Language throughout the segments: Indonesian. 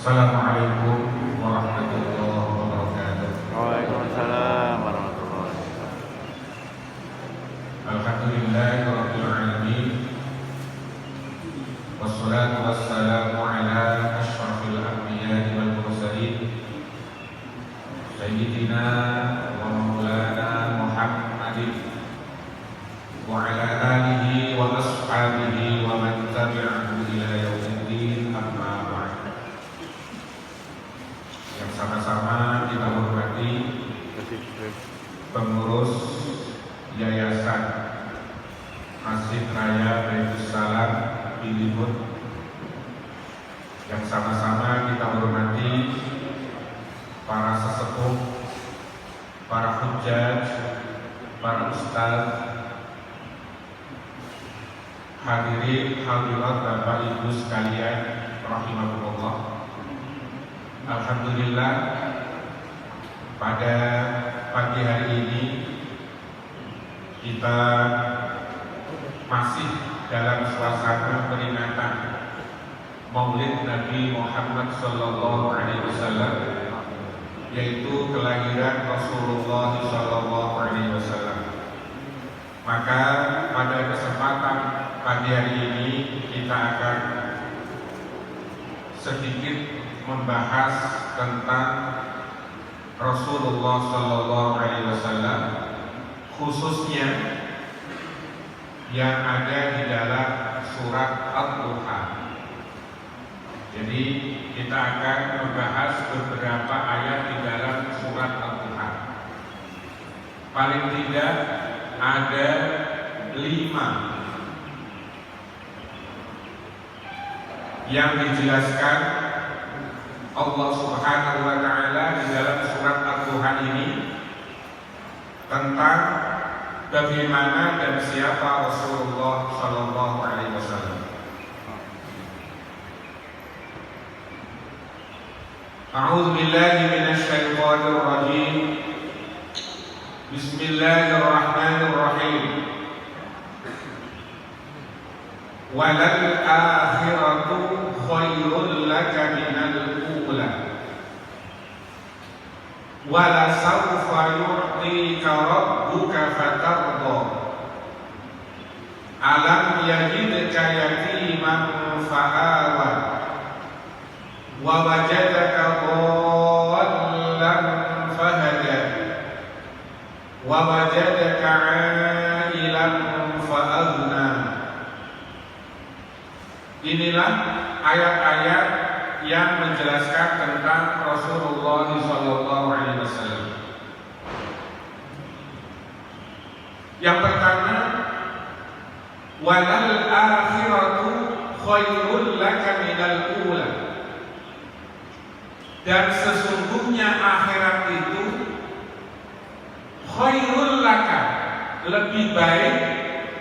Assalamualaikum warahmatullahi wabarakatuh. Waalaikumsalam warahmatullahi wabarakatuh. Alhamdulillahirabbil alamin. Wassalatu wassalamu ala asyrafil anbiya'i wal mursalin sayyidina wa maulana Muhammadin wa ala alihi wa ashabihi wa man tabi'ahu ila yaumiddin, amma ba'd. Yang sama-sama kita hormati pengurus Yayasan Masjid Raya Baitus Salam Pilibut, yang sama-sama kita hormati para sesepuh, para hujjaj, para ustaz, hadirin hadirat Bapak Ibu sekalian rahimakumullah. Alhamdulillah, pada pagi hari ini kita masih dalam suasana peringatan Maulid Nabi Muhammad Sallallahu Alaihi Wasallam, yaitu kelahiran Rasulullah Sallallahu Alaihi Wasallam. Maka pada kesempatan pagi hari ini kita akan sedikit membahas tentang Rasulullah Sallallahu Alaihi Wasallam, khususnya yang ada di dalam surat Al-Duha. Jadi kita akan membahas beberapa ayat di dalam surat Al-Duha. Paling tidak ada 5 yang dijelaskan Allah Subhanahu wa Ta'ala di dalam surat Al-Duha ini tentang bagaimana dan siapa Rasulullah Sallallahu Alaihi Wasallam. A'udzu billahi minasy syaithanir rajim. Bismillahirrahmanirrahim. Walal akhiratu khairul laka minal ula. Wala sawfa yu'tika rabbuka fatarda. Alam yajidka yatiman fa'awa wa wajadaka dhallan fahada wa wajadaka 'ailan fa'aghna. Inilah ayat-ayat yang menjelaskan tentang Rasulullah Sallallahu Alaihi Wasallam. Yang pertama, walal akhiratu khairul laka minal ula. Dan sesungguhnya akhirat itu khairul laka, lebih baik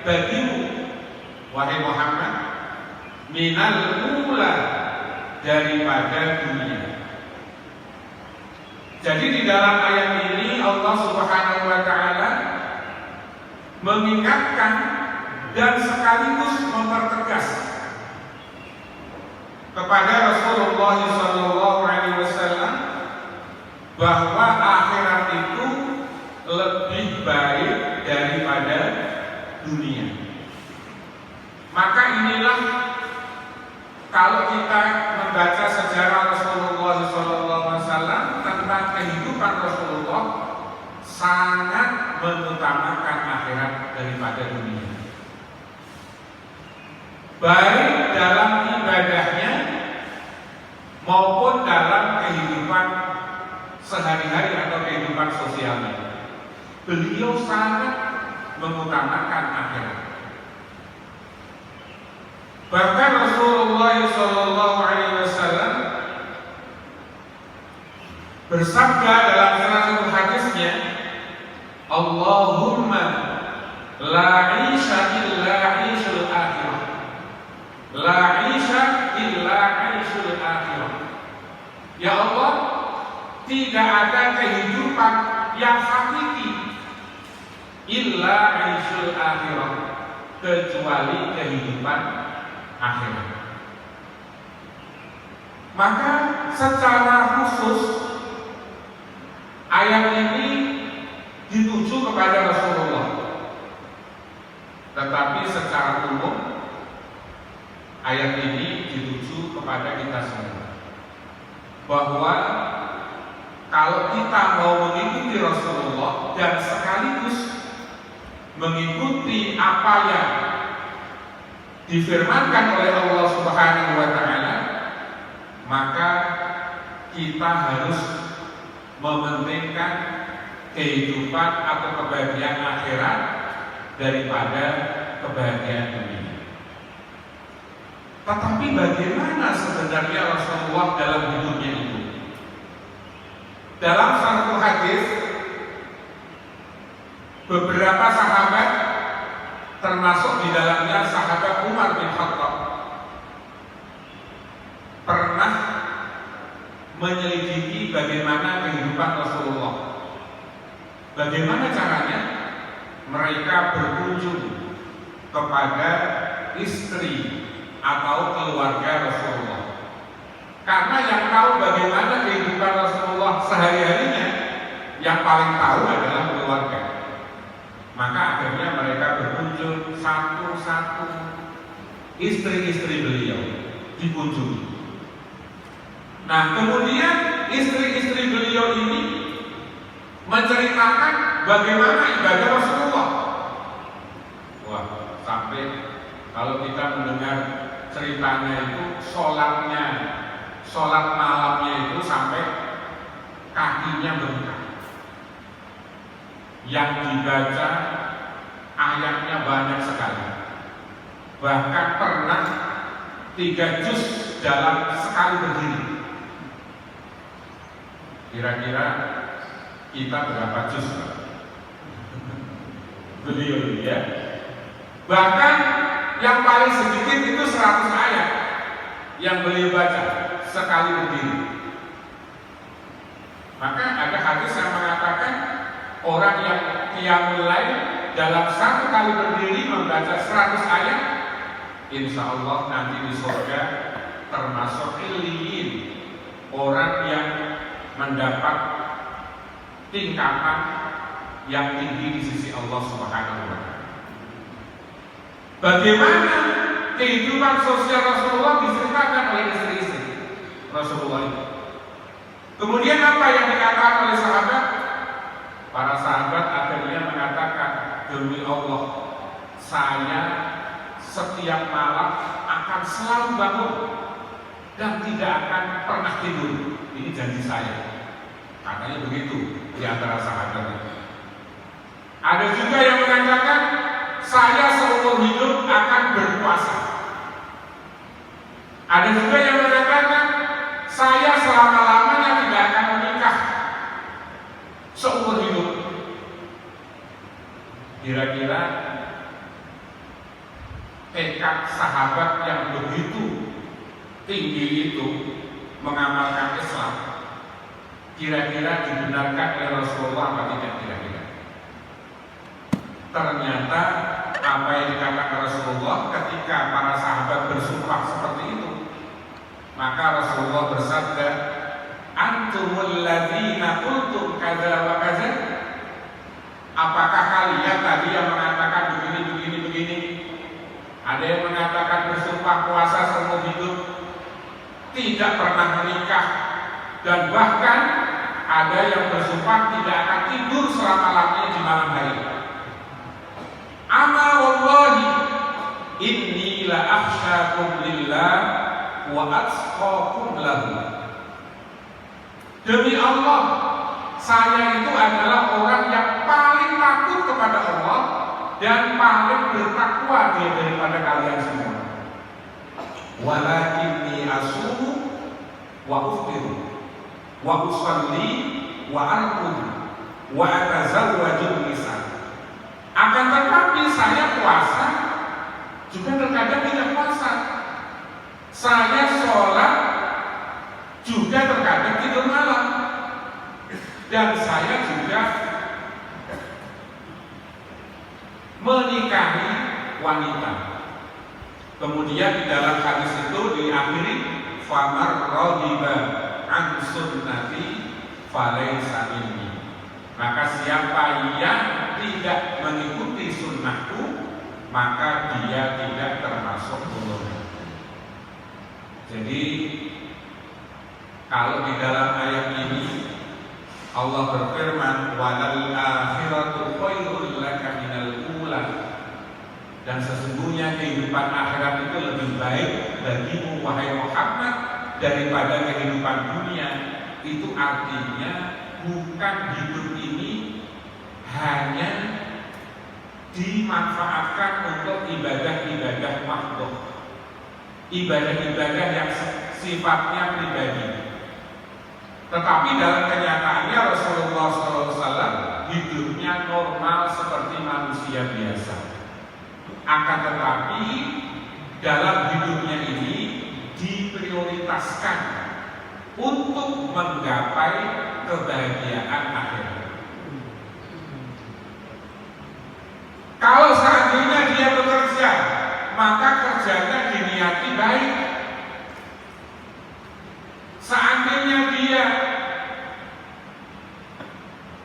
bagimu wahai Muhammad, minal ula, daripada dunia. Jadi di dalam ayat ini Allah Subhanahu wa Ta'ala mengingatkan dan sekaligus mempertegas kepada Rasulullah Sallallahu Alaihi Wasallam bahwa akhirat itu lebih baik daripada dunia. Maka inilah, kalau kita membaca sejarah Rasulullah SAW tentang kehidupan Rasulullah, sangat mengutamakan akhirat daripada dunia. Baik dalam ibadahnya maupun dalam kehidupan sehari-hari atau kehidupan sosialnya, beliau sangat mengutamakan akhirat. Bahkan Rasulullah Sallallahu Alaihi Wasallam bersabda dalam salah satu hadisnya, Allahumma la 'isha illa 'ishul akhirah, la 'isha illa 'ishul akhirah. Ya Allah, tidak ada kehidupan yang hakiki illa 'ishul akhirah, kecuali kehidupan akhirat. Maka secara khusus ayat ini dituju kepada Rasulullah, tetapi secara umum ayat ini dituju kepada kita semua, bahwa kalau kita mau mengikuti Rasulullah dan sekaligus mengikuti apa yang difirmankan oleh Allah Subhanahu wa Ta'ala, maka kita harus mementingkan kehidupan atau kebahagiaan akhirat daripada kebahagiaan dunia. Tetapi bagaimana sebenarnya Rasulullah dalam hidupnya itu? Dalam satu hadis, beberapa sahabat, termasuk di dalamnya sahabat Umar bin Khattab, pernah menyelidiki bagaimana kehidupan Rasulullah. Bagaimana caranya mereka berkunjung kepada istri atau keluarga Rasulullah. Karena yang tahu bagaimana kehidupan Rasulullah sehari-harinya, yang paling tahu adalah keluarga. Maka akhirnya mereka berkunjung satu-satu istri-istri beliau dikunjungi. Nah, kemudian istri-istri beliau ini menceritakan bagaimana ibadah Rasulullah. Wah, sampai kalau kita mendengar ceritanya itu sholat malamnya itu sampai kakinya bengkak. Yang dibaca ayatnya banyak sekali. Bahkan pernah 3 juz dalam sekali berdiri. Kira-kira kita berapa juz? Beliau ya. Bahkan yang paling sedikit itu 100 ayat yang beliau baca sekali berdiri. Maka ada hadis yang mengatakan orang yang qiyamul lail dalam 1 kali berdiri membaca 100 ayat, insya Allah nanti di surga termasuk illiyin, orang yang mendapat tingkatan yang tinggi di sisi Allah Subhanahu wa Ta'ala. Bagaimana kehidupan sosial Rasulullah diceritakan oleh istri-istri Rasulullah itu. Kemudian apa yang dikatakan oleh sahabat? Para sahabat akhirnya mengatakan, demi Allah, saya setiap malam akan selalu bangun dan tidak akan pernah tidur. Ini janji saya. Katanya begitu di antara sahabat itu. Ada juga yang mengatakan, saya seumur hidup akan berpuasa. Ada juga yang mengatakan, saya selama-lamanya tidak akan menikah seumur hidup. Kira-kira tekad sahabat yang begitu tinggi itu mengamalkan Islam, kira-kira dibenarkan oleh Rasulullah apa tidak kira-kira? Ternyata apa yang dikatakan Rasulullah ketika para sahabat bersumpah seperti itu, maka Rasulullah bersabda, antumul ladzina qultum kadza wa kadza. Apakah kalian tadi yang mengatakan begini? Ada yang mengatakan bersumpah puasa seumur hidup, tidak pernah menikah, dan bahkan ada yang bersumpah tidak akan tidur selama-lamanya di malam hari. Ama wallahi inni la akhsyakum lillah wa atqakum lahu. Demi Allah, saya itu adalah orang yang paling takut kepada Allah dan paling bertakwa daripada kalian semua. Walakinni asumu wa uftiru wa usalli wa arqud wa atazawwaju nisa. Akan tetapi saya puasa, juga terkadang tidak puasa. Saya sholat, juga terkadang tidur malam. Dan saya juga menikahi wanita. Kemudian di dalam hadis itu diakhiri, famar radiba an sunnati falaysa minni. Maka siapa yang tidak mengikuti sunnahku, maka dia tidak termasuk golongan. Jadi kalau di dalam ayat ini Allah berfirman walal akhiratu khairul laka minal ula, dan sesungguhnya kehidupan akhirat itu lebih baik bagimu wahai Muhammad daripada kehidupan dunia. Itu artinya bukan hidup ini hanya dimanfaatkan untuk ibadah-ibadah makhluk, ibadah-ibadah yang sifatnya pribadi. Tetapi dalam kenyataannya Rasulullah SAW hidupnya normal seperti manusia biasa. Akan tetapi dalam hidupnya ini diprioritaskan untuk menggapai kebahagiaan akhirat. Kalau seandainya dia bekerja, maka kerjanya diniati baik. Seandainya dia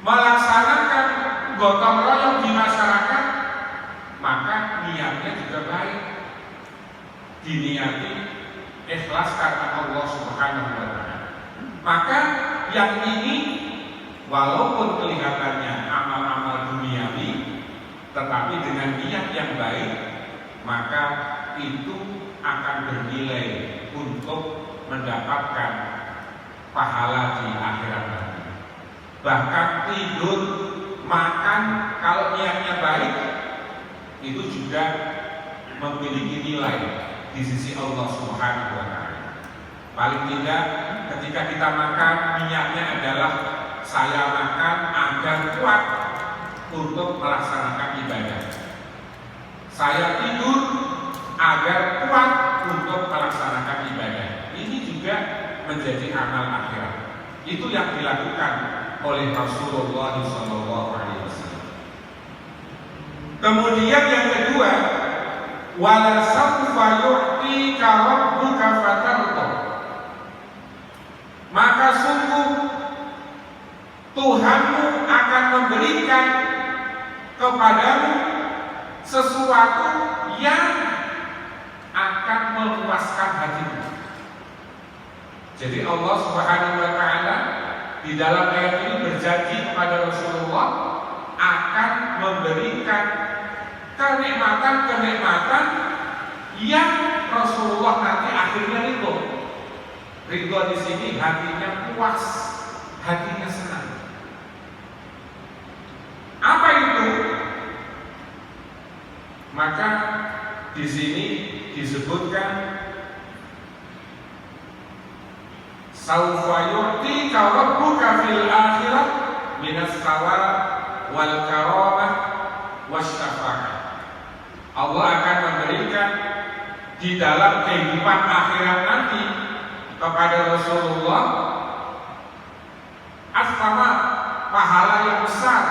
melaksanakan gotong royong di masyarakat, maka niatnya juga baik. Diniati ikhlas karena Allah Subhanahu wa Ta'ala. Maka yang ini walaupun kelihatannya amal-amal duniawi, tetapi dengan niat yang baik, maka itu akan bernilai untuk mendapatkan pahala di akhirat nanti. Bahkan tidur, makan, kalau niatnya baik, itu juga memiliki nilai di sisi Allah Subhanahu wa Ta'ala. Paling tidak ketika kita makan, niatnya adalah saya makan agar kuat untuk melaksanakan ibadah. Saya tidur agar kuat untuk melaksanakan ibadah. Ini juga menjadi amal akhirat. Itu yang dilakukan oleh Rasulullah SAW. Kemudian yang kedua, wala sawfa yu'tika rabbuka fatarda. Maka sungguh Tuhanmu akan memberikan kepadamu sesuatu yang akan memuaskan hatimu. Jadi Allah Subhanahu wa Ta'ala di dalam ayat ini berjanji kepada Rasulullah akan memberikan kenikmatan-kenikmatan yang Rasulullah nanti akhirnya ridho. Ridho di sini hatinya puas, hatinya senang. Apa itu? Maka di sini disebutkan saufa yu'tika rabbuka fil akhirah minas thawab wal karamah wasyafa'ah. Allah akan memberikan di dalam kehidupan akhirat nanti kepada Rasulullah as-thawab, pahala yang besar,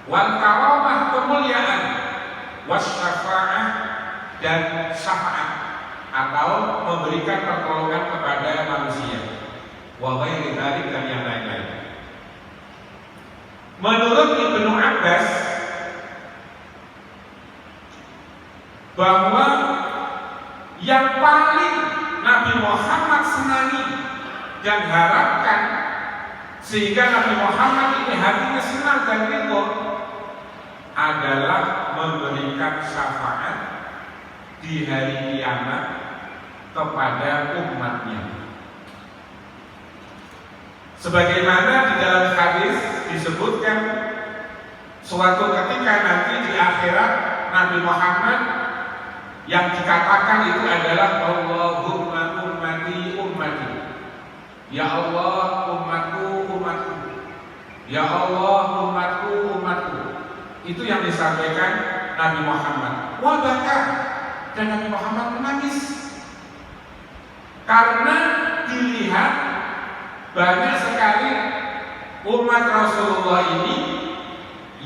wal karamah, kemuliaan, wasyafa'ah, dan syafaat atau memberikan pertolongan kepada manusia, wa ghairi dzalik, dan yang lain-lain. Menurut Ibnu Abbas bahwa yang paling Nabi Muhammad senangi dan harapkan sehingga Nabi Muhammad ini hatinya senang dan ridho adalah memberikan syafaat di hari kiamat kepada umatnya. Sebagaimana di dalam hadis disebutkan suatu ketika nanti di akhirat Nabi Muhammad yang dikatakan itu adalah Allahumma ummati ummati, ya Allah umatku umatku, ya Allah umatku umatku. Itu yang disampaikan Nabi Muhammad. Wabaka, dan Nabi Muhammad menangis karena dilihat banyak sekali umat Rasulullah ini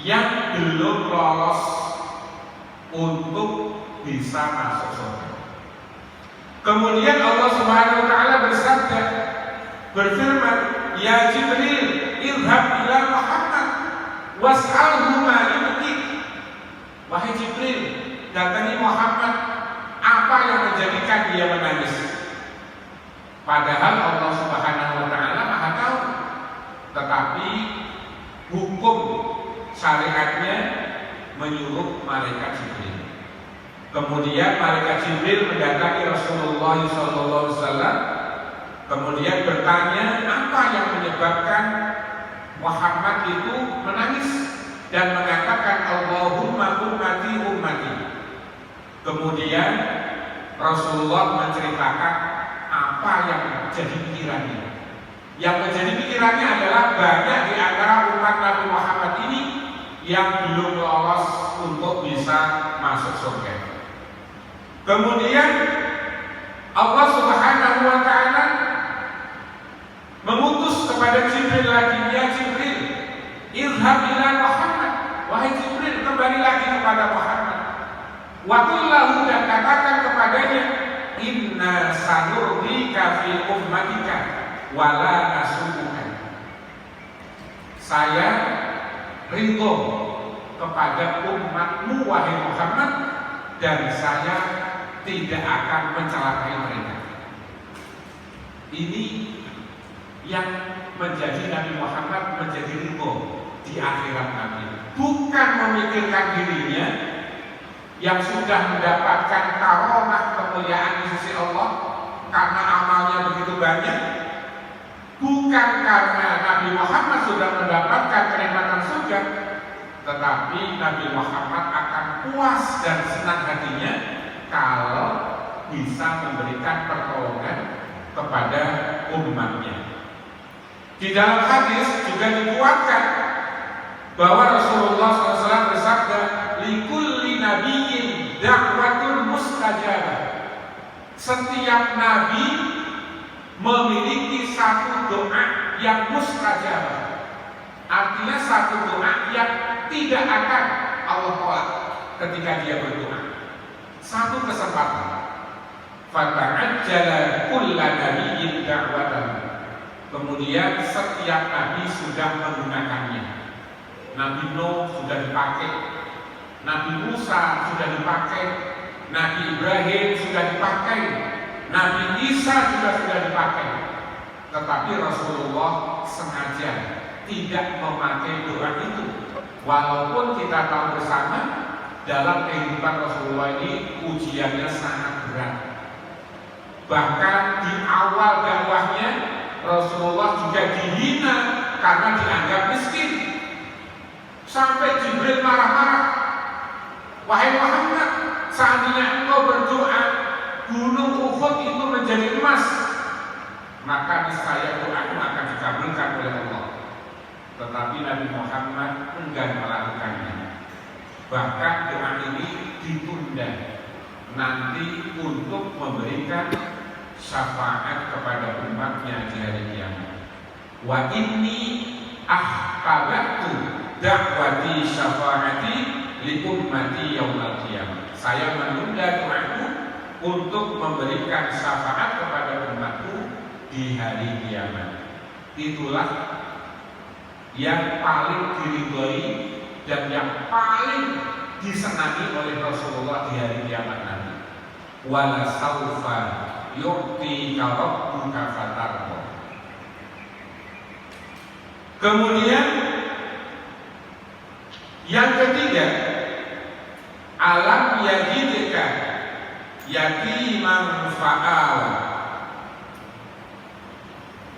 yang belum lolos untuk bisa masuk surga. Kemudian Allah Subhanahu wa taala bersabda, berfirman, "Ya Jibril, irhab ila Muhammad was'alhu ma yubkik." Wahai Jibril, datangi Muhammad, apa yang menjadikan dia menangis? Padahal Allah Subhanahu wa taala Maha tahu. Tetapi hukum syariatnya menyuruh malaikat Jibril. Kemudian malaikat Jibril mendatangi Rasulullah SAW, kemudian bertanya apa yang menyebabkan Muhammad itu menangis dan mengatakan Allahumma ummati ummati. Kemudian Rasulullah menceritakan apa yang menjadi pikirannya. Yang menjadi pikirannya adalah banyak di antara umat Nabi Muhammad ini yang belum lolos untuk bisa masuk surga. Kemudian Allah Subhanahu wa taala mengutus kepada Jibril lagi, "Ya Jibril, irhab ila Muhammad." Wahai Jibril, kembali lagi kepada Muhammad. Wa qul lahu, dan katakan kepadanya, "Inna sanurdika fi ummatika wa la nasubuka." Saya ridho kepada umatmu wahai Muhammad, dan saya tidak akan mencelakai mereka. Ini yang menjadi Nabi Muhammad menjadi ridho di akhirat nanti, bukan memikirkan dirinya yang sudah mendapatkan karomah kemuliaan di sisi Allah karena amalnya begitu banyak, bukan karena Nabi Muhammad sudah mendapatkan kenikmatan surga, tetapi Nabi Muhammad akan puas dan senang hatinya kalau bisa memberikan pertolongan kepada umatnya. Di dalam hadis juga dikuatkan bahwa Rasulullah SAW bersabda, "Likulli nabiyyin da'watun mustajabah." Setiap nabi memiliki satu doa yang mustajabah. Artinya satu doa yang tidak akan Allah tolak ketika dia berdoa. Satu kesempatan. Fata'ajjala kulla nabiyyin da'watan. Kemudian setiap nabi sudah menggunakannya. Nabi Nuh sudah dipakai, Nabi Musa sudah dipakai, Nabi Ibrahim sudah dipakai, Nabi Isa juga sudah dipakai. Tetapi Rasulullah sengaja tidak memakai doa itu. Walaupun kita tahu bersama dalam kehidupan Rasulullah ini ujiannya sangat berat. Bahkan di awal dakwahnya Rasulullah juga dihina karena dianggap miskin. Sampai Jibril marah-marah, "Wahai Muhammad, seandainya engkau berdoa gunung Uhud itu menjadi emas, maka niscaya doamu akan dikabulkan oleh Allah." Tetapi Nabi Muhammad enggan melakukannya. Bahkan doa ini ditunda nanti untuk memberikan syafaat kepada umatnya di hari kiamat. Wa inni ahqabtu da'wati syafaati li ummati yaumil qiyamah. Saya menunda doaku untuk memberikan syafaat kepada umatku di hari kiamat. Itulah yang paling diridhoi dan yang paling disenangi oleh Rasulullah di hari kiamat nanti. Wala saufa yu'tika rabbuka fatarda. Kemudian yang ketiga, alam yajidka yatiman fa'awa.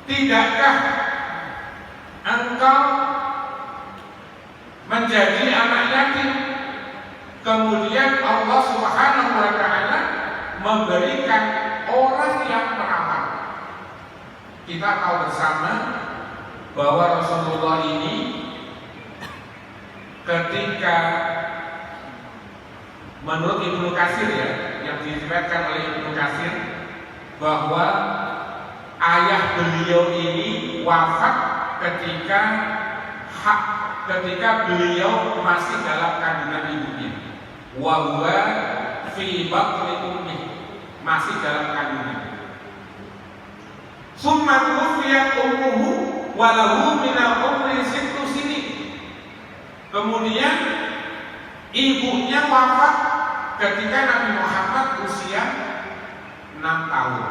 Tidakkah engkau menjadi anak yatim, kemudian Allah Subhanahu wa taala memberikan orang yang merawat. Kita tahu bersama bahwa Rasulullah ini ketika menurut Ibnu Katsir ya, yang diriwayatkan oleh Ibnu Katsir, bahwa ayah beliau ini wafat ketika beliau masih dalam kandungan ibunya. Wa huwa fi batni ummi, masih dalam kandungan. Summa tuwfiyat ummuhu wa lahu minal umri sittu sinin. Kemudian ibunya wafat ketika Nabi Muhammad usia 6 tahun.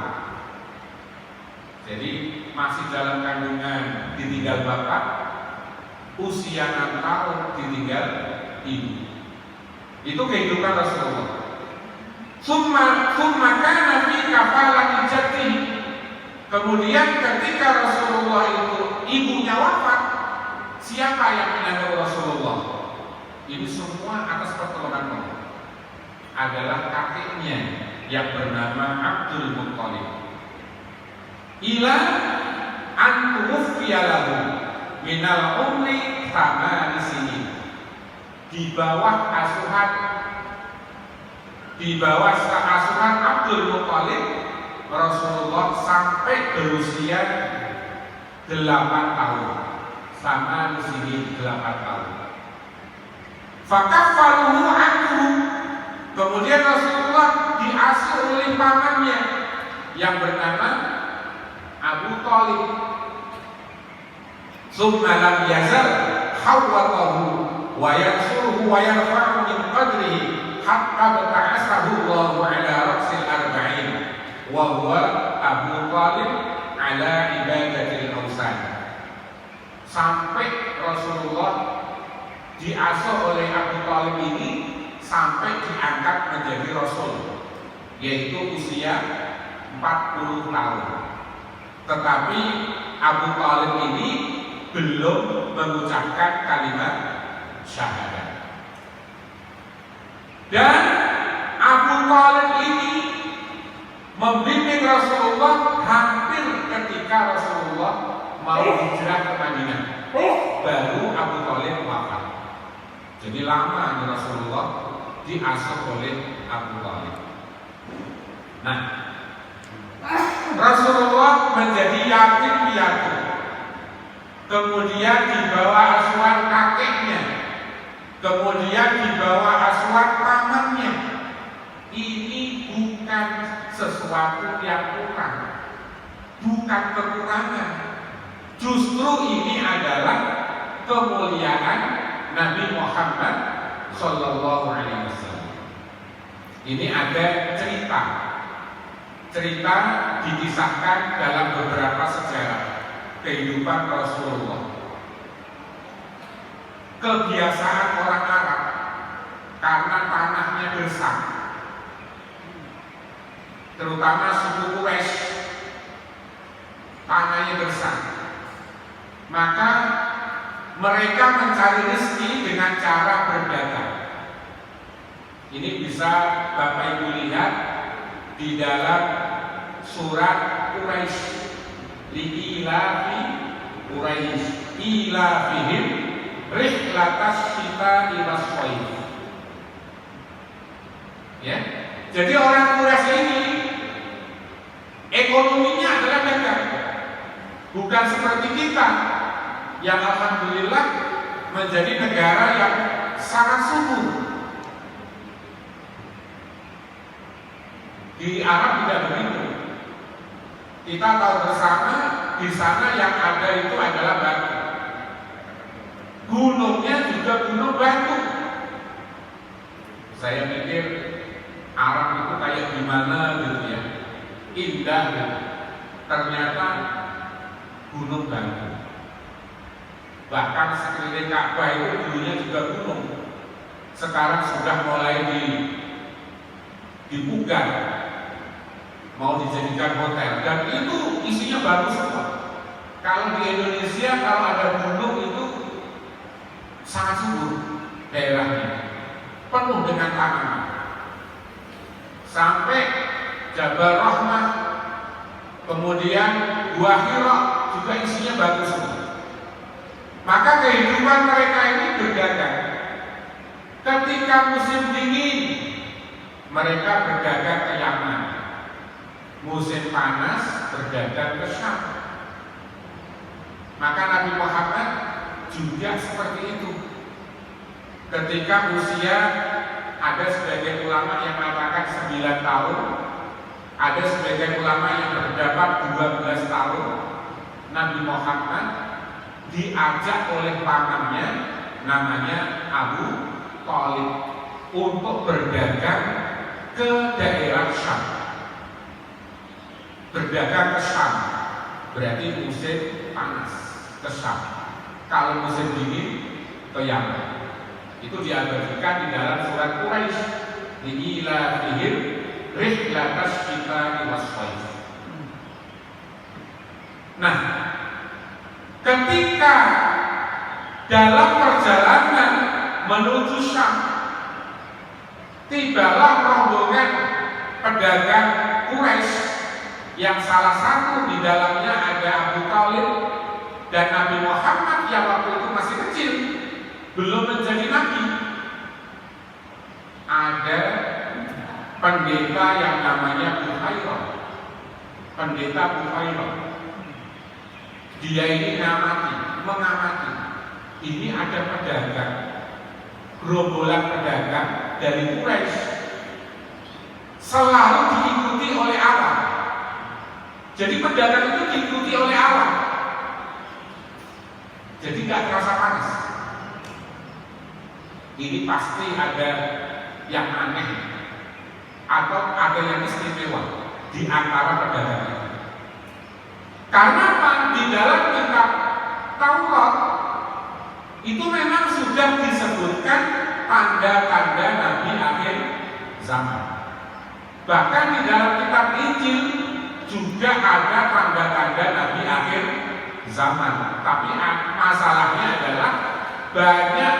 Jadi masih dalam kandungan ditinggal bapak, usia 6 tahun ditinggal ibu. Itu kehidupan Rasulullah. Summa kana fi kafalati jaddihi. Kemudian ketika Rasulullah itu ibunya wafat, siapa yang menanggung Rasulullah? Ini semua atas pertolongan Allah. Adalah kakeknya yang bernama Abdul Muttalib. Ila an tuwfiya lahu minal umri 8 sinin. Di bawah asuhan Abdul Muttalib, Rasulullah sampai berusia 8 tahun. Sama di sini 8 tahun. Fakaffaluhu anhu. Kemudian Rasulullah diasuh oleh pamannya yang bernama Abu Thalib. Summa lam yazal hawwatahu wa yansuruhu wa yarfa'u min qadrihi hatta ba'athahu Allahu ala ra'sil arba'in wa huwa Abu Thalib ala ibadatil awsan. Sampai Rasulullah diasuh oleh Abu Thalib ini sampai diangkat menjadi Rasul, yaitu usia 40 tahun. Tetapi Abu Thalib ini belum mengucapkan kalimat syahadat. Dan Abu Thalib ini membimbing Rasulullah hampir ketika Rasulullah mau hijrah ke Madinah. Baru Abu Thalib wafat. Jadi lama Rasulullah diasuh oleh Abu Thalib. Nah, Rasulullah menjadi yatim piatu. Kemudian dibawa asuhan kakeknya. Kemudian dibawa asuhan pamannya. Ini bukan sesuatu yang kurang, bukan kekurangan. Justru ini adalah kemuliaan Nabi Muhammad Sallallahu Alaihi Wasallam. Ini ada cerita dikisahkan dalam beberapa sejarah kehidupan Rasulullah. Kebiasaan orang Arab karena tanahnya gersang, terutama suku Quraisy, tanahnya gersang, maka mereka mencari rezeki dengan cara berdagang. Ini bisa Bapak Ibu lihat di dalam surat Quraisy. Li'ilafi Quraisy ilafihim rihlatas syita'i was-shaif. Ya. Jadi orang Quraisy ini ekonominya adalah dagang. Bukan seperti kita yang alhamdulillah menjadi negara yang sangat subur. Di Arab tidak begitu. Kita tahu bersama di sana yang ada itu adalah batu. Gunungnya juga gunung batu. Saya pikir Arab itu kayak gimana gitu ya, indah gitu. Ternyata gunung batu. Bahkan sekeliling Ka'bah itu dulunya juga gunung. Sekarang sudah mulai dipugar, mau dijadikan hotel, dan itu isinya bagus semua. Kalau di Indonesia kalau ada gunung itu sangat subur daerahnya, penuh dengan tanaman. Sampai Jabal Rahmah, kemudian Gua Hira juga isinya bagus semua. Maka kehidupan mereka ini berdagang. Ketika musim dingin, mereka berdagang ke Yaman. Musim panas berdagang ke Syam. Maka Nabi Muhammad juga seperti itu. Ketika usia, ada sebagian ulama yang mengatakan 9 tahun, Ada sebagian ulama yang berpendapat 12 tahun Nabi Muhammad diajak oleh pamannya namanya Abu Thalib untuk berdagang ke daerah Syam. Berdagang ke Syam berarti musim panas ke Syam. Kalau musim dingin ke Yaman. Itu diabadikan di dalam surat Quraisy, li'ilafihim rihlatas syita'i was-shaif. Nah, ketika dalam perjalanan menuju Syam, tibalah rombongan pedagang Quraisy yang salah satu di dalamnya ada Abu Thalib dan Nabi Muhammad yang waktu itu masih kecil, belum menjadi nabi. Ada pendeta yang namanya Buhairah. Pendeta Buhairah. Dia ini mengamati. Ini ada pedagang, gerombolan pedagang dari Quraisy, selalu diikuti oleh awam. Jadi pedagang itu diikuti oleh awam. Jadi nggak terasa panas. Ini pasti ada yang aneh atau ada yang istimewa di antara pedagang itu. Karena apa? Di dalam kitab Taurat itu memang sudah disebutkan tanda-tanda Nabi akhir zaman. Bahkan di dalam kitab Injil juga ada tanda-tanda Nabi akhir zaman. Tapi masalahnya adalah banyak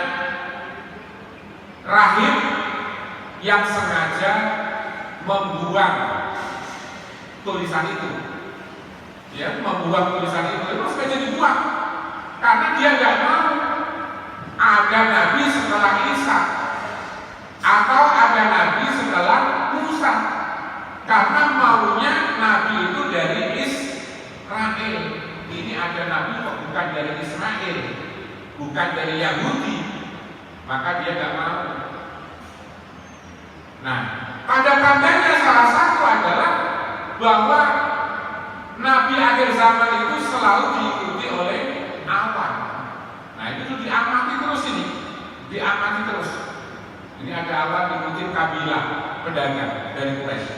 rahib yang sengaja membuang tulisan itu, ya, membuang tulisan itu sengaja dibuang karena dia nggak mau ada nabi setelah Isa atau ada nabi setelah Musa, karena maunya nabi itu dari Israel. Ini ada nabi kok bukan dari Israel, bukan dari Yahudi, maka dia nggak mau. Nah, tanda-tandanya salah satu adalah bahwa nabi akhir zaman itu selalu diikuti oleh awam. Nah, itu diamati terus ini, diamati terus. Ini ada awam diikuti kabilah pedagang dari Quraisy.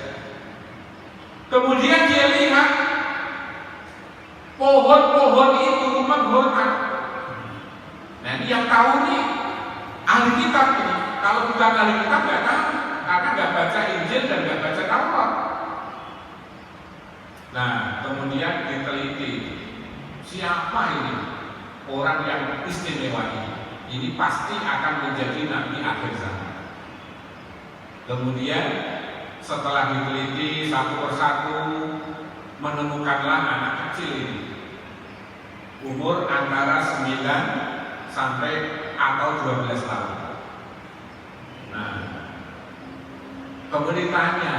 Kemudian dia lihat pohon-pohon itu menghormat. Nah, ini yang tahu nih ahli kitab ini. Kalau bukan ahli kitab nggak tahu, karena nggak baca Injil dan nggak baca Taurat. Nah, kemudian diteliti siapa ini orang yang istimewa ini. Ini pasti akan menjadi nabi akhir zaman. Kemudian setelah diteliti satu persatu, menemukanlah anak kecil ini, umur antara 9 sampai atau 12 tahun. Nah, kemudian tanya,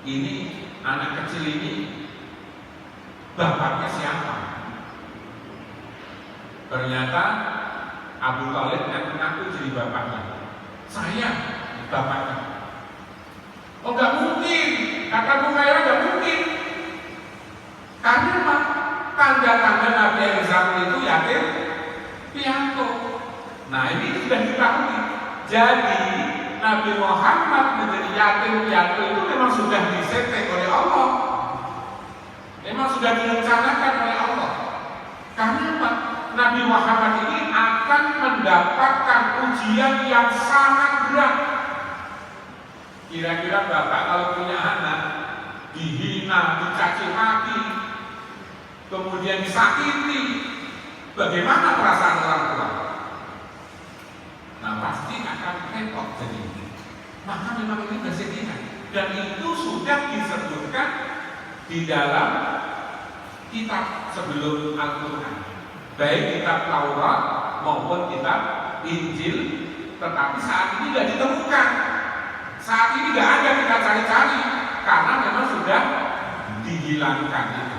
ini anak kecil ini bapaknya siapa? Ternyata Abu Thalib yang mengaku jadi bapaknya. Saya bapaknya. Oh, nggak mungkin, kata Buhairah, nggak mungkin. Karena apa? Tanda-tanda Nabi yang zaman itu yatim piatu. Nah, ini sudah diketahui. Jadi Nabi Muhammad menjadi yatim piatu itu memang sudah disetting oleh Allah. Memang sudah direncanakan oleh Allah. Karena apa? Nabi Muhammad ini akan mendapatkan ujian yang sangat berat. Kira-kira bapak kalau punya anak dihina, dicaci maki, kemudian disakiti, bagaimana perasaan orang tua? Nah, pasti akan repot jadi. Maka memang ini bersedihkan, dan itu sudah disebutkan di dalam kitab sebelum Al-Quran, baik kitab Taurat maupun kitab Injil. Tetapi saat ini tidak ditemukan. Saat ini tidak ada, kita cari-cari karena memang sudah dihilangkan itu.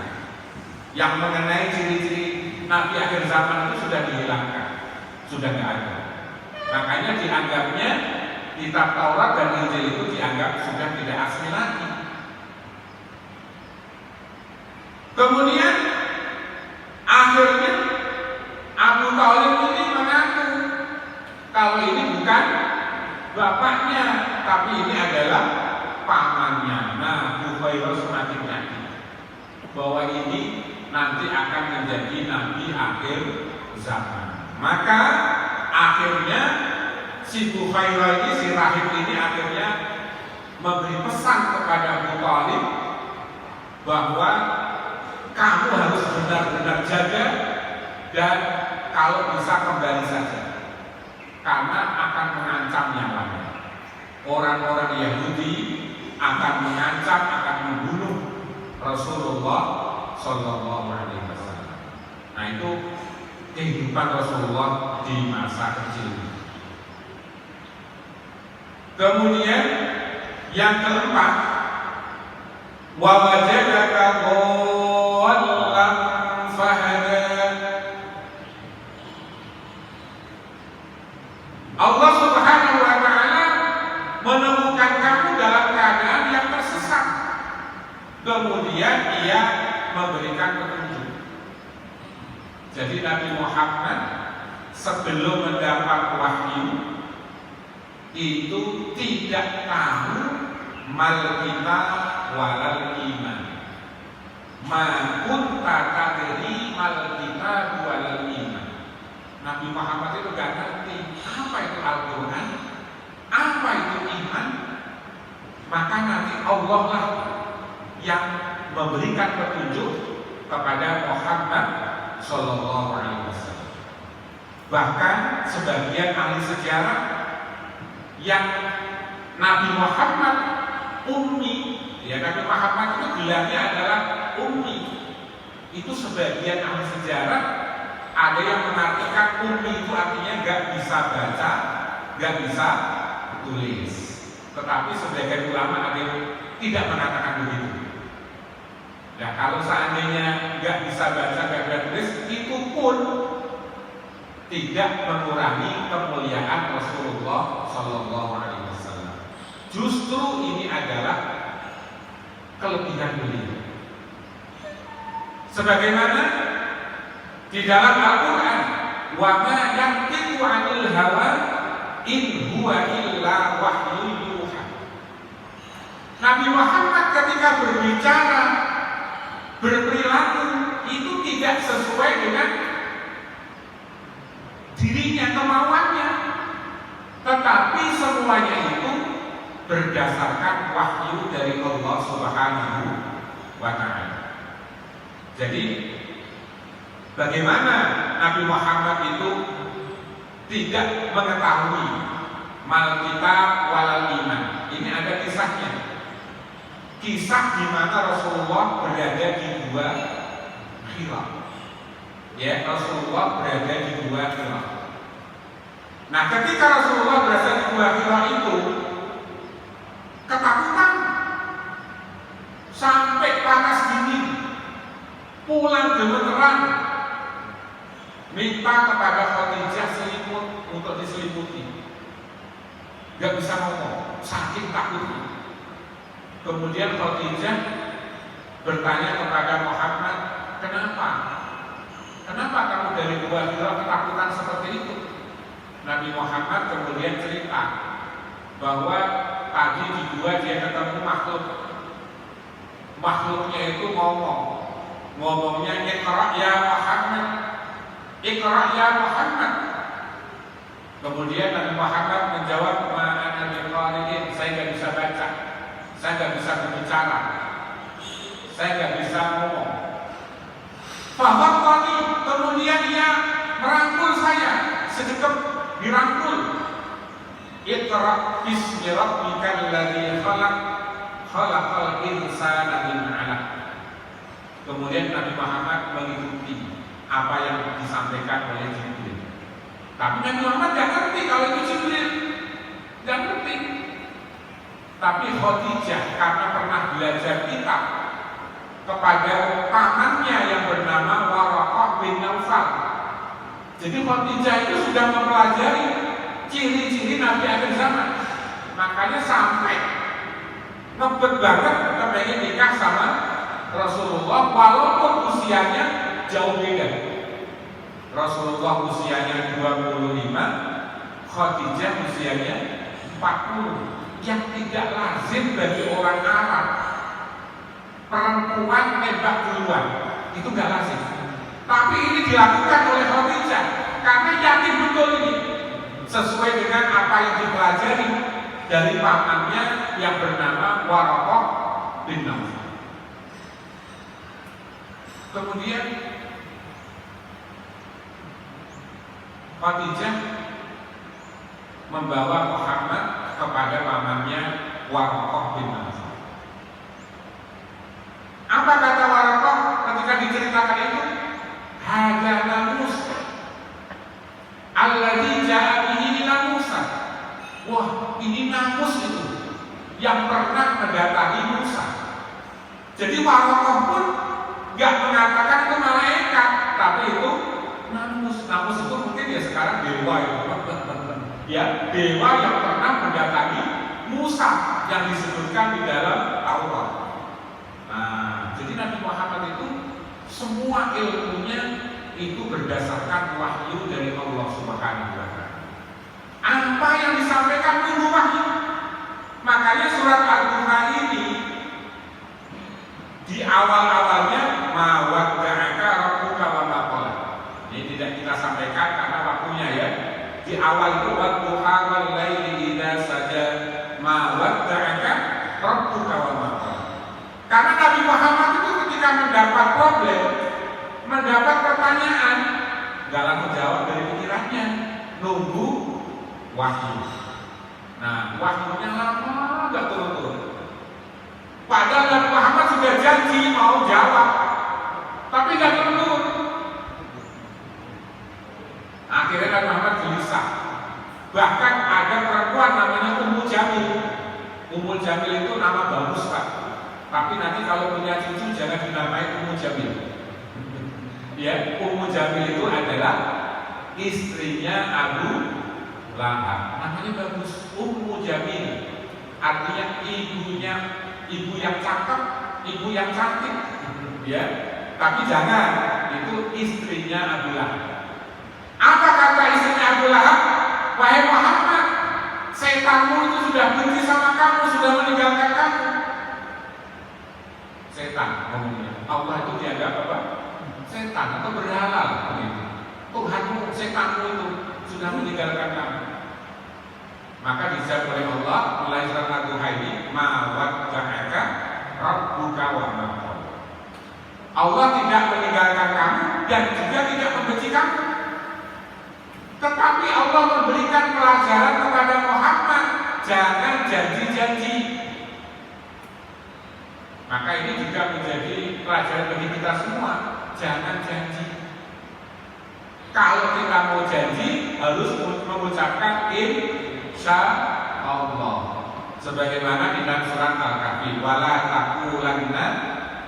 Yang mengenai ciri-ciri Nabi akhir zaman itu sudah dihilangkan, sudah tidak ada. Makanya dianggapnya kitab Taurat dan Injil itu dianggap sudah tidak asli lagi. Kemudian akhirnya Abu Thalib ini mengaku kalau ini bukan bapaknya, tapi ini adalah pamannya. Nah, Bukhairah semakin yakin bahwa ini nanti akan menjadi nabi akhir zaman. Maka akhirnya si Bukhairah ini, si rahib ini akhirnya memberi pesan kepada Abu Thalib bahwa kamu harus benar-benar jaga dan kalau bisa kembali saja, karena akan mengancam nyawanya. Orang-orang Yahudi akan mengancam, akan membunuh Rasulullah Shallallahu Alaihi Wasallam. Nah, itu kehidupan Rasulullah di masa kecil. Kemudian yang keempat, wa wajadaka dhallan fahada. Allah Subhanahu wa taala menemukan kamu dalam keadaan yang tersesat. Kemudian ia memberikan petunjuk. Jadi Nabi Muhammad sebelum mendapat wahyu itu tidak tahu mal kita walal iman. Ma kunta tadri mal kita walal iman. Nabi Muhammad itu gak ngerti apa itu Al-Quran, apa itu iman. Maka nanti Allah lah yang memberikan petunjuk kepada Muhammad Sallallahu Alaihi Wasallam. Bahkan sebagian ahli sejarah yang Nabi Muhammad ummi, ya Nabi Muhammad itu gelarnya adalah ummi. Itu sebagian ahli sejarah ada yang mengartikan ummi itu artinya gak bisa baca, gak bisa tulis. Tetapi sebagian ulama ada yang tidak mengatakan begitu. Nah, kalau seandainya gak bisa baca, gak bisa tulis, itu pun tidak mengurangi kemuliaan Rasulullah Shallallahu Alaihi Wasallam. Justru ini adalah kelebihan beliau. Sebagaimana di dalam Al-Quran, wa ma yantiqu 'anil hawa in huwa illa wahyu yuha. Nabi Muhammad ketika berbicara, berperilaku itu tidak sesuai dengan dirinya, kemauannya, tetapi semuanya itu berdasarkan wahyu dari Allah Subhanahu wa Ta'ala. Jadi bagaimana Nabi Muhammad itu tidak mengetahui mal kitab walal iman? Ini ada kisahnya. Kisah di mana Rasulullah berada di Gua Hira. Ya, Rasulullah berada di Gua Hira. Nah, ketika Rasulullah berada di Gua Hira itu ketakutan sampai panas dingin, pulang gemeteran, minta kepada Khadijah selimut untuk diselimuti. Gak bisa ngomong, saking takutnya. Kemudian Khadijah bertanya kepada Muhammad, kenapa? Kenapa kamu dari Gua Hira ketakutan seperti itu? Nabi Muhammad kemudian cerita bahwa tadi di gua dia ketemu makhluk. Makhluknya itu ngomongnya Iqra ya Muhammad, Iqra ya Muhammad. Kemudian Nabi Muhammad menjawab, ma ana biqari'in, saya nggak bisa baca, saya nggak bisa berbicara, saya nggak bisa ngomong. Fahaqqani, kemudian dia merangkul saya, sedekap dirangkul. Iqra bismi rabbikal ladzi khalaq, khalaqal insana min 'alaq. Kemudian Nabi Muhammad mengikuti apa yang disampaikan oleh Jibril. Tapi Nabi Muhammad tidak ngerti kalau itu Jibril, tidak ngerti. Tapi Khadijah karena pernah belajar kitab kepada pamannya yang bernama Waraqah bin Naufal. Jadi Khadijah itu sudah mempelajari ciri-ciri Nabi akhir zaman. Makanya sampai ngebet banget kepengen nikah sama Rasulullah walaupun usianya jauh beda. Rasulullah usianya 25, Khadijah usianya 40. Yang tidak lazim bagi orang Arab perempuan tembak duluan, itu nggak lazim. Tapi ini dilakukan oleh Khadijah karena yakin betul ini sesuai dengan apa yang dipelajari dari pamannya yang bernama Waraqah bin Nawfal. Kemudian Khadijah membawa Muhammad kepada pamannya Waraqah bin Nawfal. Apa kata Waraqah ketika diceritakan itu? Hada namus alladzi ja'a bihi ila Musa. Wah, ini namus itu yang pernah mendatangi Musa. Jadi Waraqah pun gak mengatakan itu malaikat, tapi itu namus. Namus itu mungkin ya sekarang dewa itu. Ya, dewa yang pernah mendatangi Musa yang disebutkan di dalam Taurat. Nah, jadi Nabi Muhammad itu semua ilmunya itu berdasarkan wahyu dari Allah Subhanahu wa Ta'ala. Apa yang disampaikan itu wahyu. Makanya surat Al-Duha ini di awal-awalnya ma wadda'aka rabbuka wa ma qala. Ini tidak kita sampaikan karena waktunya ya. Di awal itu wadduha wal laili idza saja ma wadda'aka rabbuka wa ma qala. Karena Nabi Muhammad itu ketika mendapat problem, mendapat pertanyaan, enggak langsung jawab dari pikirannya, nunggu wahyu. Nah, wahyunya lama enggak turun-turun. Padahal Nabi Muhammad sudah janji mau jawab, tapi enggak turun-turun. Akhirnya Nabi Muhammad gelisah. Bahkan ada perempuan namanya Ummu Jamil. Ummu Jamil itu nama bagus Pak. Tapi nanti kalau punya cucu jangan dinamai Ummu Jamil. Ya, Ummu Jamil itu adalah istrinya Abu Lahab. Namanya bagus, Ummu Jamil. Artinya ibu yang cakep, ibu yang cantik. Ya, tapi jangan, itu istrinya Abu Lahab. Apa kata istrinya Abu Lahab? Wahai Muhammad, setanmu itu sudah benci sama kamu, sudah meninggalkan kamu. Setan ngomongnya. Allah itu dianggap apa? Setan atau berhala begitu. Tuhanmu, setanmu itu sudah meninggalkan kamu. Maka dijawab oleh Allah mulai surat Al-Duha ini, ma wadda'aka rabbuka wa ma qala. Allah tidak meninggalkan kamu dan juga tidak membenci kamu. Tetapi Allah memberikan pelajaran kepada Muhammad, jangan janji-janji. Maka ini juga menjadi pelajaran bagi kita semua, jangan janji. Kalau kita mau janji harus mengucapkan insya Allah. Sebagaimana di dalam surat Al-Kahfi, wala taqulanna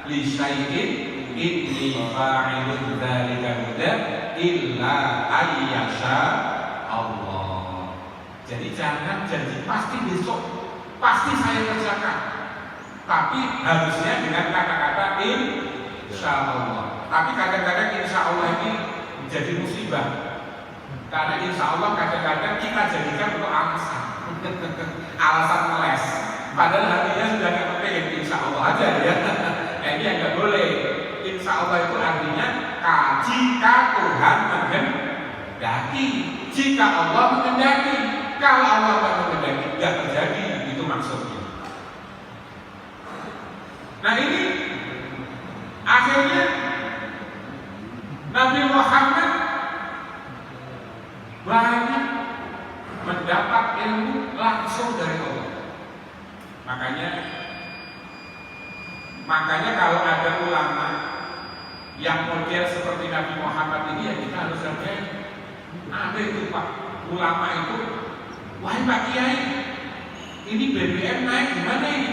li syai'in inni fa'ilun dzalika gadan illa ayyasha Allah. Jadi jangan janji pasti besok, pasti saya kerjakan. Tapi harusnya dengan kata-kata insya Allah. Tapi kadang-kadang insya Allah ini menjadi musibah. Karena insya Allah kadang-kadang kita jadikan untuk alasan. Alasan meles. Padahal hatinya sudah nggak pengen insya Allah aja ya. Nah, ini yang nggak boleh. Insya Allah itu artinya jika Tuhan menghendaki, jika Allah menghendaki. Kalau Allah menghendaki nggak terjadi, itu maksudnya. Nah ini akhirnya Nabi Muhammad banyak mendapat ilmu langsung dari Allah. Makanya kalau ada ulama yang model seperti Nabi Muhammad ini ya kita harus hargai. Ada itu Pak, ulama itu, wahai Pak Kiai, ini BBM naik gimana ini?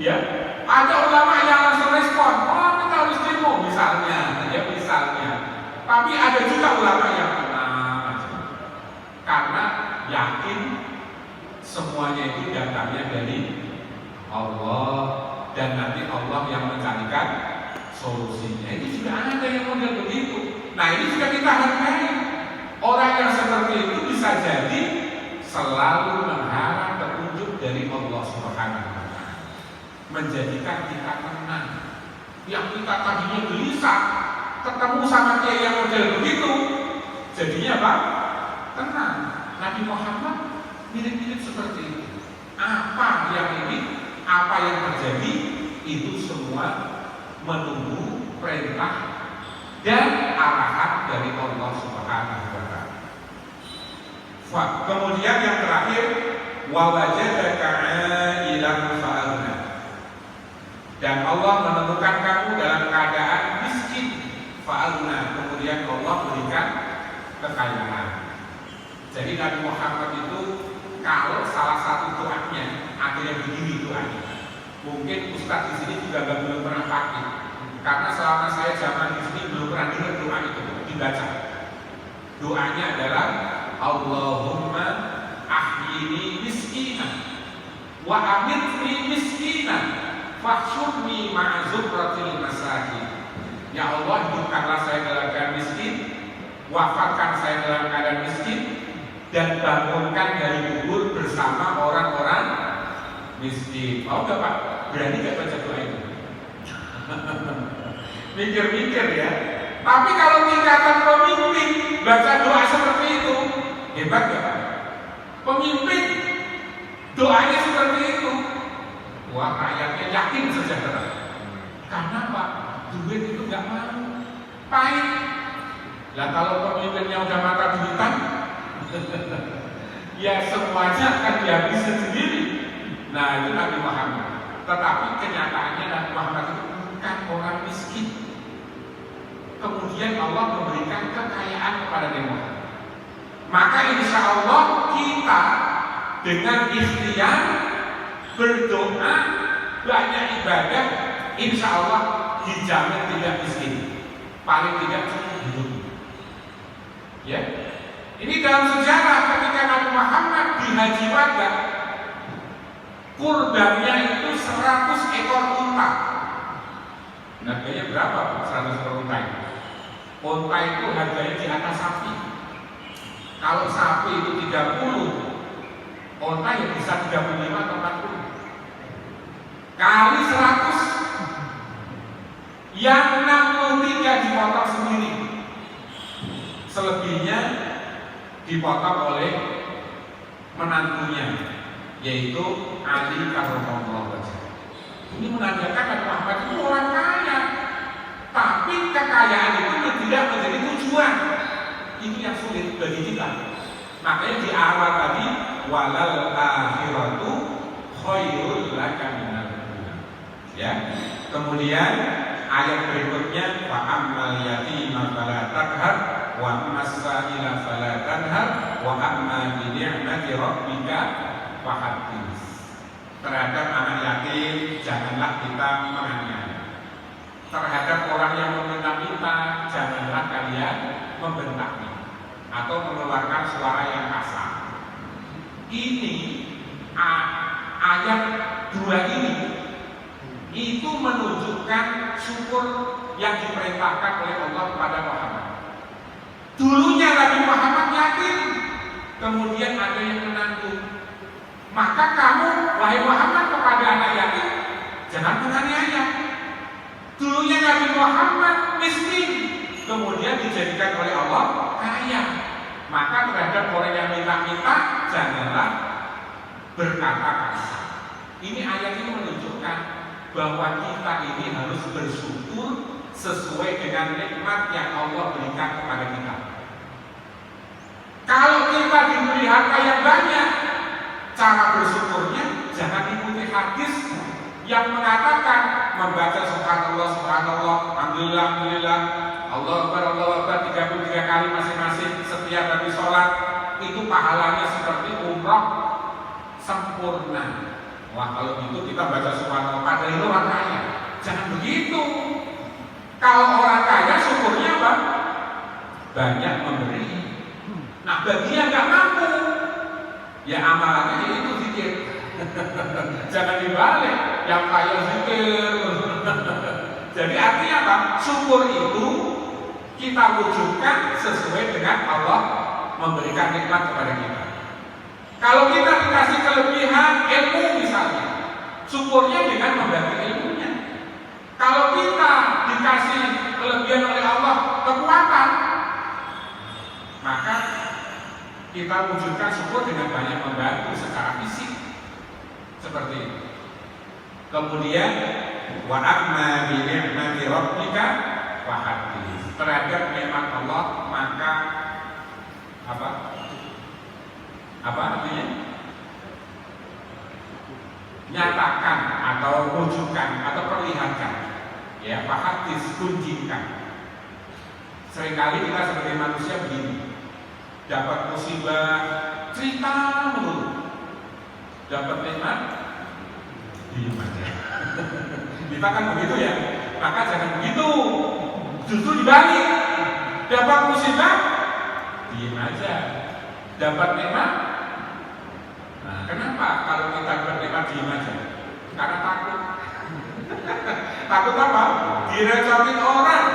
Ya, ada ulama yang langsung respon, oh kita harus demo misalnya, ya misalnya. Tapi ada juga ulama yang tenang aja, karena yakin semuanya itu datangnya dari Allah dan nanti Allah yang mencarikan solusinya. Itu juga ada yang model begitu. Nah ini juga kita hargai. Orang yang seperti itu bisa jadi selalu mengharap petunjuk dari Allah Subhanahu wa Ta'ala, menjadikan kita tenang. Yang kita tadinya gelisah, ketemu sama kiai yang model begitu, jadinya apa? Tenang. Nabi Muhammad mirip-mirip seperti itu. Apa yang terjadi itu semua menunggu perintah dan arahan dari Allah Subhanahu wa Ta'ala. Kemudian yang terakhir, wa wajadaka 'ailan fa'aghna. Dan Allah menemukan kamu dalam keadaan miskin, fa'aghna. Kemudian Allah berikan kekayaan. Jadi Nabi Muhammad itu kalau salah satu doanya akhirnya begini doanya. Mungkin Ustaz di sini juga belum pernah pakai, karena selama saya zaman di sini belum pernah dengar doa itu dibaca. Doanya adalah Allahumma ahyini miskinan wa amitni miskinan fahsyurni ma'a zubratil masakin. Ya Allah, hidupkanlah saya dalam keadaan miskin, wafatkan saya dalam keadaan miskin, dan bangunkan dari kubur bersama orang-orang miskin. Mau gak Pak? Berani gak baca doa itu? Mikir-mikir ya. Tapi kalau tingkatan pemimpin baca doa seperti itu, hebat gak Pak? Pemimpin doanya seperti itu, wah rakyatnya yakin sejahtera. Karena Pak, duit itu gak mau, pahit. Lah kalau pemimpinnya udah mata duitan, ya semuanya akan dihabiskan sendiri. Nah itu Nabi Muhammad. Tetapi kenyataannya Nabi Muhammad itu bukan orang miskin. Kemudian Allah memberikan kekayaan kepada Nabi Muhammad. Maka insya Allah kita dengan ikhtiar, berdoa, banyak ibadah, insya Allah dijamin tidak miskin. Paling tidak cukup hidup. Ya. Ini dalam sejarah ketika Nabi Muhammad di Haji Wada, kurbannya itu 100 ekor unta. Harganya berapa 100 ekor unta itu? Unta itu harganya di atas sapi. Kalau sapi itu 30, unta ya bisa 35 atau 40. Kali 100, yang 63 dipotong sendiri. Selebihnya dipotong oleh menantunya, yaitu Ali karramallahu wajhahu. Ini menandakan Nabi Muhammad itu orang kaya, tapi kekayaan itu tidak menjadi tujuan. Itu yang sulit bagi kita. Makanya di awal tadi, walal akhiratu khairul laka minal ula. Ya. Kemudian ayat berikutnya, fa ammal yatima fala taqhar wa ammas-sa'ila fala tanhar wa amma bi ni'mati rabbika fahaddits. Terhadap anak yatim janganlah kita menganiaya. Terhadap orang yang meminta-minta janganlah kalian membentaknya atau mengeluarkan suara yang kasar. Ini ayat 2 ini itu menunjukkan syukur yang diperintahkan oleh Allah kepada Muhammad. Dulunya Nabi Muhammad yatim, kemudian ada yang menantu. Maka kamu, wahai Muhammad, kepada anak yatim jangan menganiaya. Dulunya Nabi Muhammad miskin, kemudian dijadikan oleh Allah kaya. Maka terhadap orang yang minta-minta janganlah berkata kasar. Ini ayat ini menunjukkan bahwa kita ini harus bersyukur sesuai dengan nikmat yang Allah berikan kepada kita. Kalau kita diberi harta yang banyak, cara bersyukurnya jangan ikuti hadis yang mengatakan membaca subhanallah subhanallah, alhamdulillah alhamdulillah, Allah Akbar 33 kali masing-masing setiap habis sholat, itu pahalanya seperti umrah sempurna. Wah kalau gitu kita baca subhanallah padahal orang kaya. Jangan begitu. Kalau orang kaya syukurnya apa? Banyak memberi. Nah bagi yang nggak mampu, ya amalannya itu zikir. Jangan dibalik. yang kaya zikir. Jadi artinya apa? Syukur itu kita wujudkan sesuai dengan Allah memberikan nikmat kepada kita. Kalau kita dikasih kelebihan ilmu misalnya, syukurnya dengan membagi ilmunya. Kalau kita dikasih kelebihan oleh Allah kekuatan, maka kita wujudkan syukur dengan banyak membantu secara fisik. Seperti itu. Kemudian wa amma bi ni'mati rabbika fahaddits. Terhadap nikmat Allah maka apa namanya? Nyatakan atau wujudkan atau perlihatkan. Ya, fahaddits, kunjingkan. Seringkali kita sebagai manusia begini. Dapat musibah cerita melulu. Dapat nikmat diam aja. Kita kan begitu ya. Maka jangan begitu. Justru dibalik. Dapat musibah diam aja. Dapat nikmat. Nah, kenapa kalau kita dapat nikmat diam aja? Karena takut. Takut apa? Direcokin orang.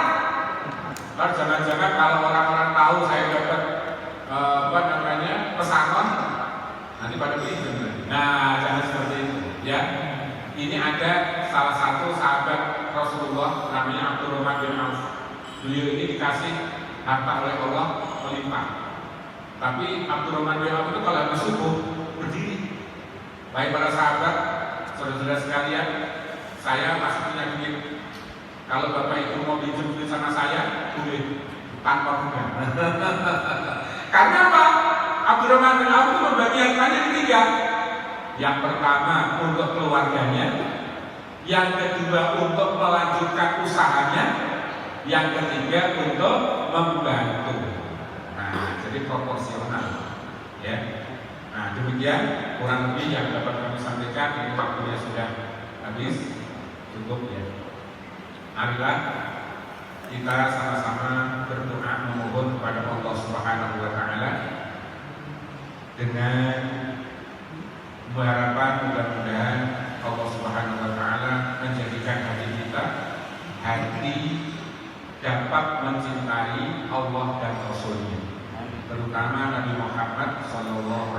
Ntar jangan-jangan kalau orang-orang tahu saya dapat pesangon, nanti pada bingung. Nah, jangan seperti itu ya. Ini ada salah satu sahabat Rasulullah namanya Abdurrahman bin Auf. Beliau ini dikasih harta oleh Allah melimpah. Tapi Abdurrahman bin Auf itu kalau habis subuh berdiri. Baik para sahabat, saudara-saudara sekalian, saya masih punya duit. Kalau Bapak Ibu mau pinjam duit sama saya, boleh tanpa bunga. Karena apa? Abdurrahman bin Auf itu membagi hartanya di tiga. Yang pertama untuk keluarganya, yang kedua untuk melanjutkan usahanya, yang ketiga untuk membantu. Nah, jadi proporsional, ya. Nah, demikian kurang lebih yang dapat kami sampaikan. Ini waktunya sudah habis, cukup ya. Marilah kita sama-sama berdoa memohon kepada Allah Subhanahu wa taala dengan berharapan mudah-mudahan Allah Subhanahu wa taala menjadikan hati kita hati dapat mencintai Allah dan Rasul-Nya, terutama Nabi Muhammad SAW,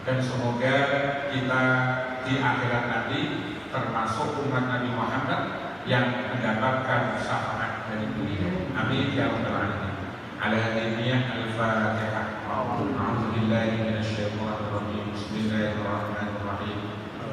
dan semoga kita di akhirat nanti termasuk umat Nabi Muhammad yang mendapatkan syafaat dari beliau. Amin ya rabbal alamin. Ala hadiyah al-Fatihah. A'udzu billahi minasyaitonir rajim. Bismillahirrahmanirrahim.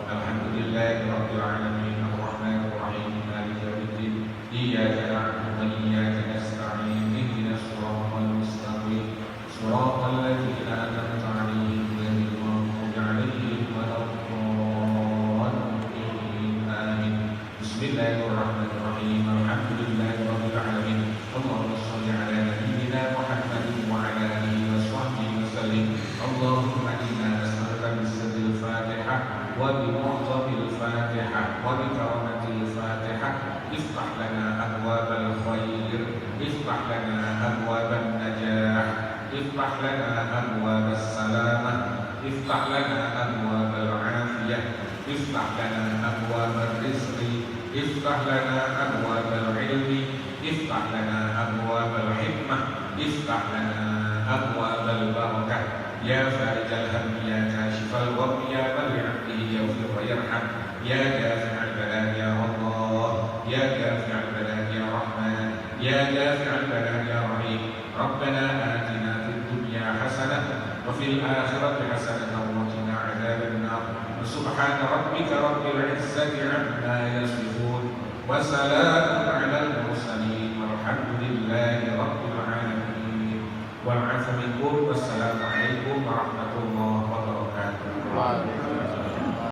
Alhamdulillahirabbil alamin arrahmanir rahim maliki yaumiddin. Iyyaka na'budu wa iyyaka nasta'in. Ihdinas siratal mustaqim. Siratal ladzina an'amta 'alaihim ghairil maghdubi 'alaihim waladdallin. Amin. Bismillahirrahmanirrahim. Alhamdulillahirabbil alamin. Allahumma shalli ala nabiyyina Muhammadin wa ala alihi wa sahbihi wa sallim. Allahumma inna nas'aluka bis-sirril Fatihah wa bi mu'dhamil Fatihah wa bi karamatil Fatihah. Iftah lana abwabal khair, iftah lana abwaban najah, iftah lana abwabas salamah, iftah lana abwabal afiyah, iftah lana abwabal rizqi, iftah lana abwabal ilmi, iftah lana abwabal hikmah, iftah lana abwabal barakah. Ya farijal hammi, ya kashifal ghammi, ya bali'abdihi yaghfir wa yarham, ya dafi'al bala ya Allah, ya dafi'al bala ya Rahman, ya dafi'al bala ya Rahim. Rabbana atina fid dunya hasanah wa fil akhirati hasanah wa qina adzaban nar. Subhana rabbika rabbil izzati amma yasifun wa salamun 'alal mursalin walhamdulillahi rabbil alamin. Wal 'afwa minkum. Wassalamu alaikum